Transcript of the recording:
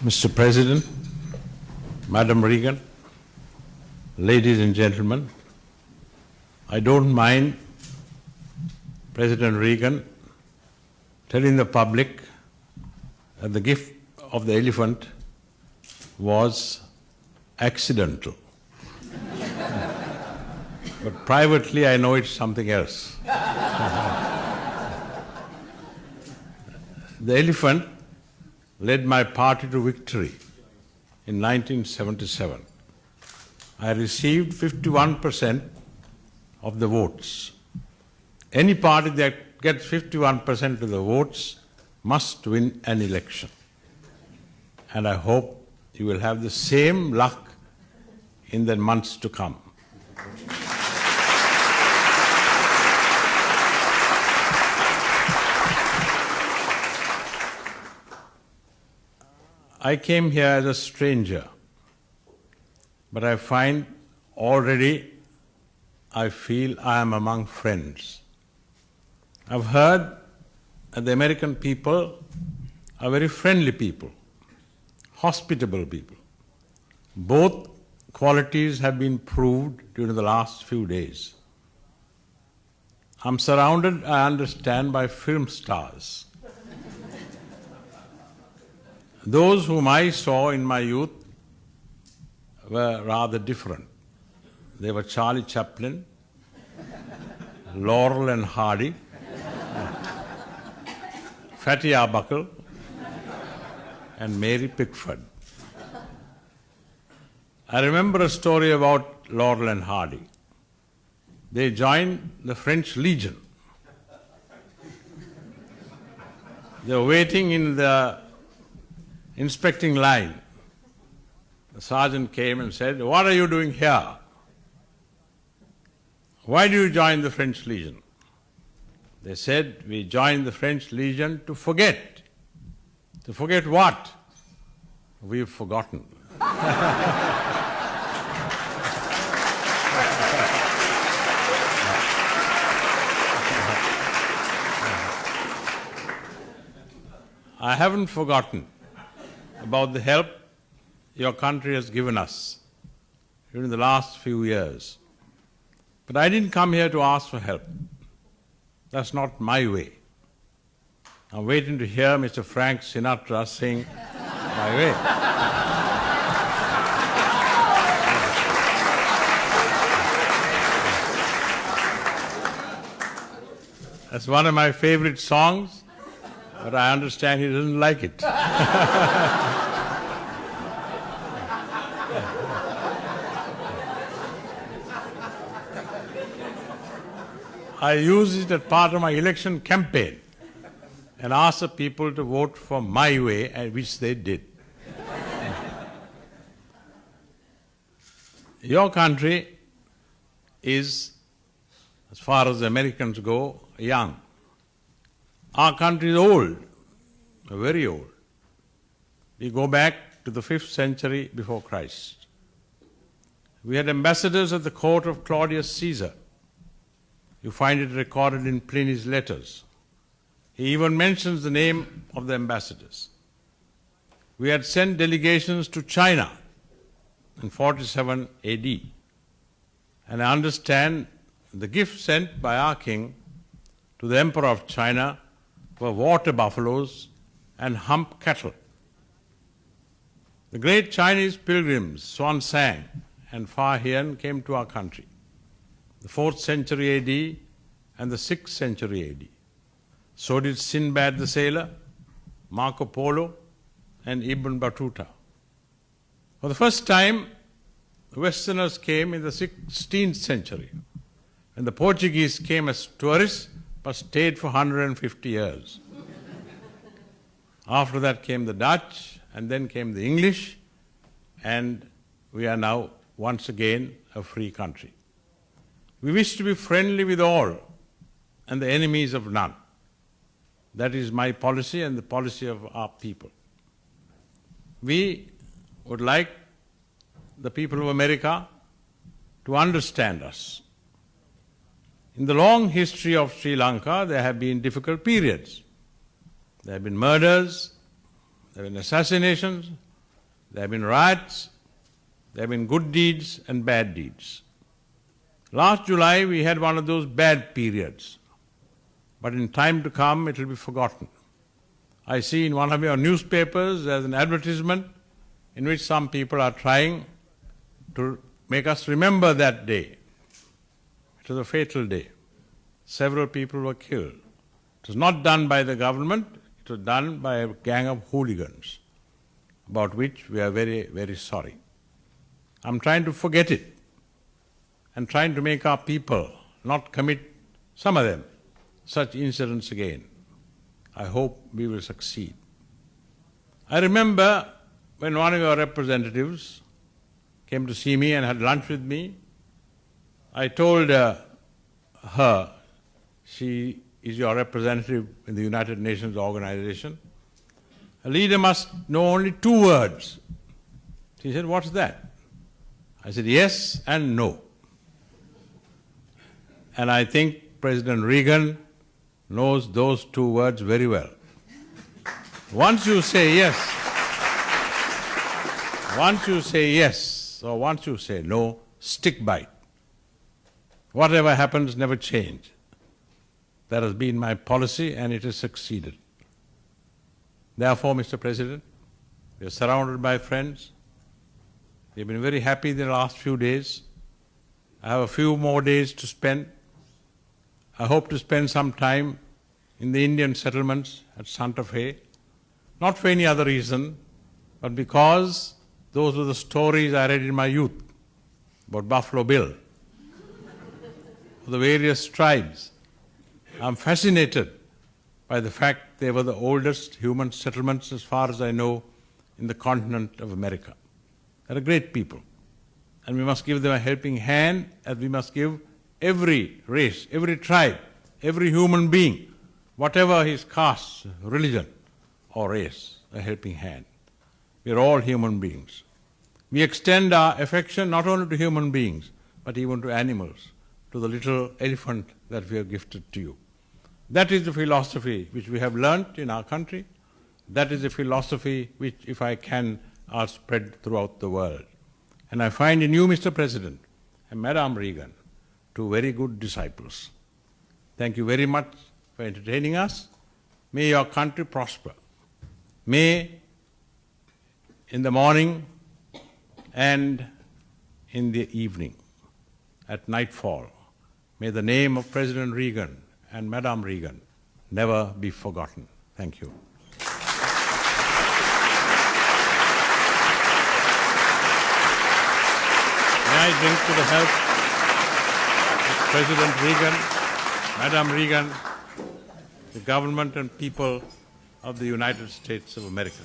Mr. President, Madam Regan, ladies and gentlemen, I don't mind President Reagan telling the public that the gift of the elephant was accidental. But privately, I know it's something else. The elephant led my party to victory in 1977. I received 51% of the votes. Any party that gets 51% of the votes must win an election. And I hope you will have the same luck in the months to come. I came here as a stranger, but I find already I feel I am among friends. I've heard that the American people are very friendly people, hospitable people. Both qualities have been proved during the last few days. I'm surrounded, I understand, by film stars. Those whom I saw in my youth were rather different. They were Charlie Chaplin, Laurel and Hardy, Fatty Arbuckle, and Mary Pickford. I remember a story about Laurel and Hardy. They joined the French Legion. They were waiting in the inspecting line. The sergeant came and said, "What are you doing here? Why do you join the French Legion?" They said, "We joined the French Legion to forget." To forget what? We've forgotten. I haven't forgotten about the help your country has given us during the last few years. But I didn't come here to ask for help. That's not my way. I'm waiting to hear Mr. Frank Sinatra sing my way. That's one of my favorite songs, but I understand he doesn't like it. I use it as part of my election campaign and ask the people to vote for my way, and which they did. Your country is, as far as the Americans go, young. Our country is old, very old. We go back to the 5th century before Christ. We had ambassadors at the court of Claudius Caesar. You find it recorded in Pliny's letters. He even mentions the name of the ambassadors. We had sent delegations to China in 47 AD. And I understand the gifts sent by our king to the emperor of China were water buffaloes and hump cattle. The great Chinese pilgrims Xuanzang and Fa Hian came to our country, the 4th century AD and the 6th century AD. So did Sinbad the sailor, Marco Polo, and Ibn Battuta. For the first time, the Westerners came in the 16th century, and the Portuguese came as tourists but stayed for 150 years. After that came the Dutch, and then came the English, and we are now once again a free country. We wish to be friendly with all and the enemies of none. That is my policy and the policy of our people. We would like the people of America to understand us. In the long history of Sri Lanka, there have been difficult periods. There have been murders, there have been assassinations, There have been riots, there have been good deeds and bad deeds. Last July we had one of those bad periods, but in time to come it will be forgotten. I see in one of your newspapers there's an advertisement in which some people are trying to make us remember that day. It was a fatal day. Several people were killed. It was not done by the government, it was done by a gang of hooligans, about which we are very, very sorry. I'm trying to forget it and trying to make our people not commit, some of them, such incidents again. I hope we will succeed. I remember when one of your representatives came to see me and had lunch with me, I told her, she is your representative in the United Nations organization, a leader must know only 2 words. She said, what's that? I said, yes and no. And I think President Reagan knows those 2 words very well. Once you say yes, or once you say no, stick by it. Whatever happens, never change. That has been my policy and it has succeeded. Therefore, Mr. President, we are surrounded by friends. We have been very happy in the last few days. I have a few more days to spend. I hope to spend some time in the Indian settlements at Santa Fe, not for any other reason, but because those were the stories I read in my youth about Buffalo Bill, the various tribes. I'm fascinated by the fact they were the oldest human settlements, as far as I know, in the continent of America. They're a great people, and we must give them a helping hand, as we must give every race, every tribe, every human being, whatever his caste, religion, or race, a helping hand. We are all human beings. We extend our affection not only to human beings, but even to animals, to the little elephant that we have gifted to you. That is the philosophy which we have learnt in our country. That is the philosophy which, if I can, I'll spread throughout the world. And I find in you, Mr. President, and Madam Reagan, 2 very good disciples. Thank you very much for entertaining us. May your country prosper. May, in the morning and in the evening, at nightfall, may the name of President Reagan and Madam Reagan never be forgotten. Thank you. May I drink to the health of President Reagan, Madam Reagan, the government and people of the United States of America.